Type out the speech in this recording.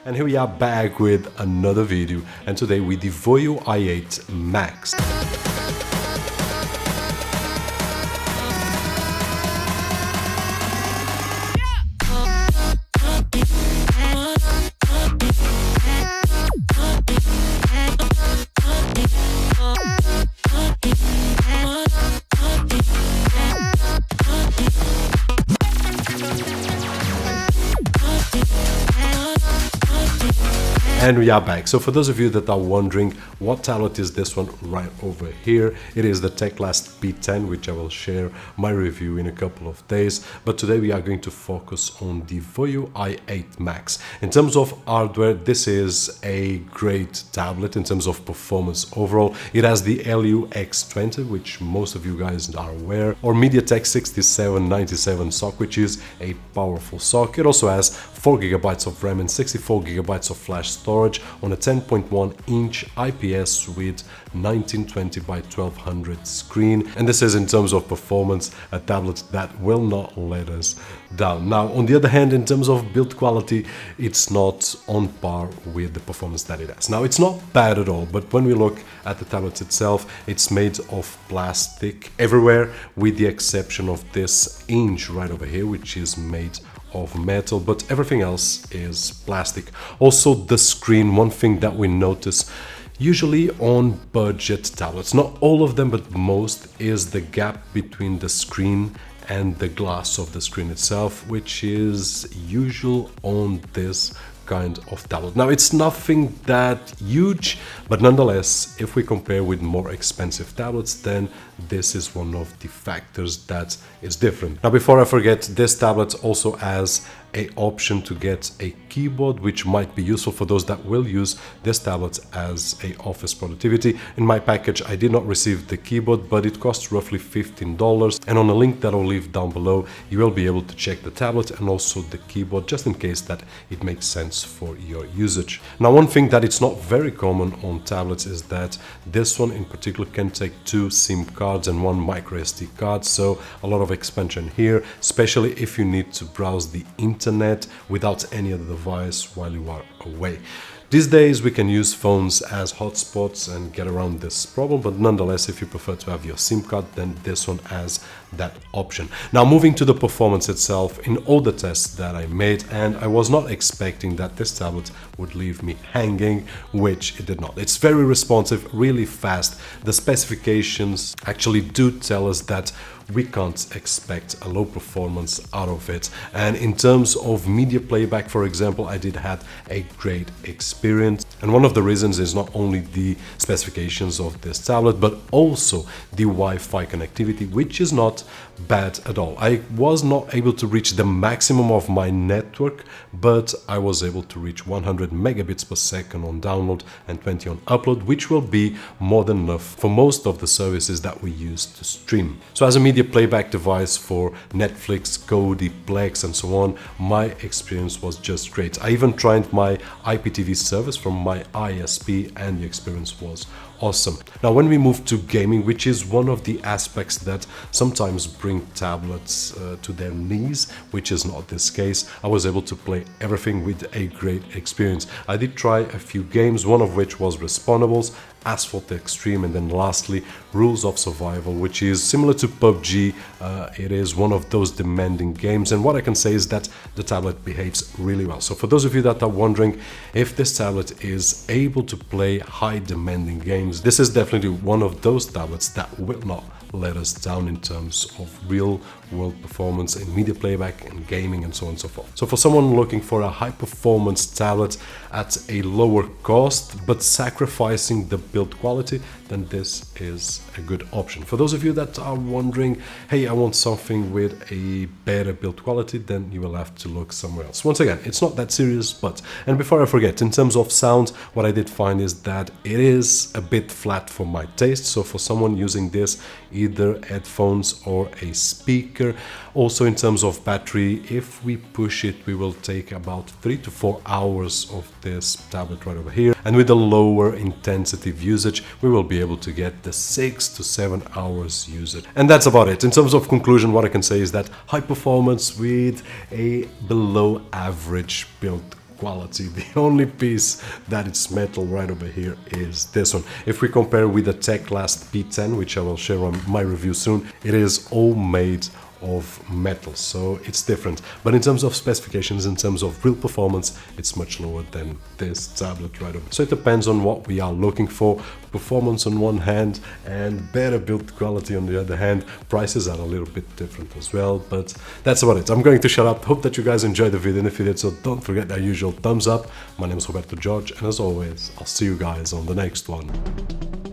And here we are back with another video, and today with the VOYO i8 Max. And we are back. So for those of you that are wondering what tablet is this one right over here, it is the Teclast P10, which I will share my review in a couple of days. But today we are going to focus on the VOYO i8 Max. In terms of hardware, this is a great tablet in terms of performance overall. It has the Helio X20, which most of you guys are aware, or MediaTek 6797 SoC, which is a powerful SoC. It also has 4GB of RAM and 64GB of flash storage on a 10.1-inch IPS with 1920 by 1200 screen, and this is, in terms of performance, a tablet that will not let us down. Now, on the other hand, in terms of build quality, it's not on par with the performance that it has. Now, it's not bad at all, but when we look at the tablet itself, it's made of plastic everywhere, with the exception of this hinge right over here, which is made of metal, but everything else is plastic. Also, the screen, one thing that we notice usually on budget tablets, not all of them but most, is the gap between the screen and the glass of the screen itself, which is usual on this kind of tablet. Now, it's nothing that huge, but nonetheless, if we compare with more expensive tablets, then this is one of the factors that is different. Now, before I forget, this tablet also has an option to get a keyboard, which might be useful for those that will use this tablet as a office productivity. In my package, I did not receive the keyboard, but it costs roughly $15, and on a link that I'll leave down below, you will be able to check the tablet and also the keyboard, just in case that it makes sense for your usage. Now, one thing that it's not very common on tablets is that this one in particular can take 2 SIM cards and 1 micro SD card, so a lot of expansion here, especially if you need to browse the internet without any other device while you are away. These days we can use phones as hotspots and get around this problem, but nonetheless, if you prefer to have your SIM card, then this one has that option. Now, moving to the performance itself, in all the tests that I made, and I was not expecting that this tablet would leave me hanging, which it did not. It's very responsive, really fast. The specifications actually do tell us that we can't expect a low performance out of it. And in terms of media playback, for example, I did have a great experience. And one of the reasons is not only the specifications of this tablet, but also the Wi-Fi connectivity, which is not bad at all. I was not able to reach the maximum of my network, but I was able to reach 100 megabits per second on download and 20 on upload, which will be more than enough for most of the services that we use to stream. So as a media playback device for Netflix, Kodi, Plex and so on, my experience was just great. I even tried my IPTV service from my ISP and the experience was awesome. Now, when we move to gaming, which is one of the aspects that sometimes bring tablets to their knees, which is not this case, I was able to play everything with a great experience. I did try a few games, one of which was Respawnables, Asphalt Extreme, and then lastly Rules of Survival, which is similar to PUBG. It is one of those demanding games, and what I can say is that the tablet behaves really well. So for those of you that are wondering if this tablet is able to play high demanding games, this is definitely one of those tablets that will not let us down in terms of real world performance in media playback and gaming and so on and so forth. So for someone looking for a high performance tablet at a lower cost but sacrificing the build quality, then this is a good option. For those of you that are wondering, hey, I want something with a better build quality, then you will have to look somewhere else. Once again, it's not that serious, but, and before I forget, in terms of sound, what I did find is that it is a bit flat for my taste. So for someone using this, either headphones or a speaker. Also, in terms of battery, if we push it, we will take about 3 to 4 hours of this tablet right over here, and with a lower intensity usage, we will be able to get the 6 to 7 hours usage. And that's about it. In terms of conclusion, what I can say is that high performance with a below average build quality. The only piece that it's metal right over here is this one. If we compare with the Teclast P10, which I will share on my review soon, it is all made of metal, so it's different. But in terms of specifications, in terms of real performance, it's much lower than this tablet right over. So it depends on what we are looking for. Performance on one hand and better build quality on the other hand. Prices are a little bit different as well, but that's about it. I'm going to shut up. Hope that you guys enjoyed the video, and if you did so, don't forget that usual thumbs up. My name is Roberto George, and as always, I'll see you guys on the next one.